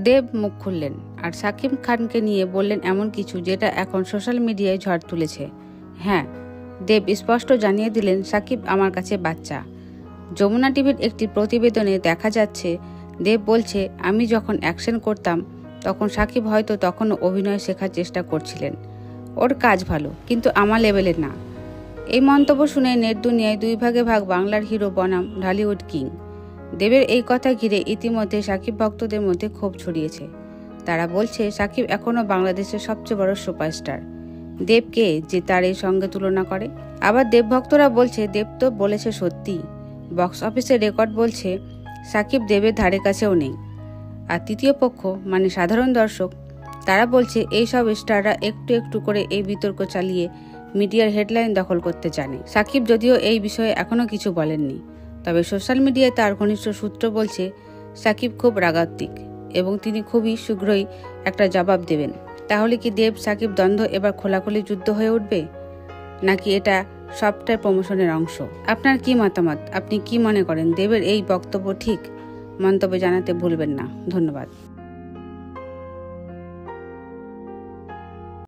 দেব মুখ খুললেন আর শাকিব খানকে নিয়ে বললেন এমন কিছু যেটা এখন সোশ্যাল মিডিয়ায় ঝড় তুলেছে। হ্যাঁ, দেব স্পষ্ট জানিয়ে দিলেন শাকিব আমার কাছে বাচ্চা। যমুনা টিভির একটি প্রতিবেদনে দেখা যাচ্ছে দেব বলছে, আমি যখন অ্যাকশন করতাম তখন শাকিব হয়তো তখনও অভিনয় শেখার চেষ্টা করছিলেন। ওর কাজ ভালো, কিন্তু আমার লেভেলের না। এই মন্তব্য শুনে নেট দুনিয়ায় দুই ভাগে ভাগ বাংলার হিরো বনাম ঢালিউড কিং। দেবের এই কথা ঘিরে ইতিমধ্যে শাকিব ভক্তদের মধ্যে ক্ষোভ ছড়িয়েছে। তারা বলছে শাকিব এখনও বাংলাদেশের সবচেয়ে বড় সুপারস্টার, দেবকে যে তার এই সঙ্গে তুলনা করে। আবার দেব ভক্তরা বলছে দেব তো বলেছে সত্যি, বক্স অফিসের রেকর্ড বলছে শাকিব দেবের ধারে কাছেও নেই। আর তৃতীয় পক্ষ মানে সাধারণ দর্শক, তারা বলছে এই সব স্টাররা একটু একটু করে এই বিতর্ক চালিয়ে মিডিয়ার হেডলাইন দখল করতে জানে। শাকিব যদিও এই বিষয়ে এখনো কিছু বলেননি, তবে সোশ্যাল মিডিয়ায় তার ঘনিষ্ঠ সূত্র বলছে শাকিব খুব রাগাত্মিক এবং তিনি খুবই শীঘ্রই একটা জবাব দেবেন। তাহলে কি দেব শাকিব দ্বন্দ্ব এবার খোলাখুলি যুদ্ধ হয়ে উঠবে, নাকি এটা সবটাই প্রমোশনের অংশ? আপনার কি মতামত? আপনি কি মনে করেন দেবের এই বক্তব্য ঠিক? মন্তব্যে জানাতে ভুলবেন না। ধন্যবাদ।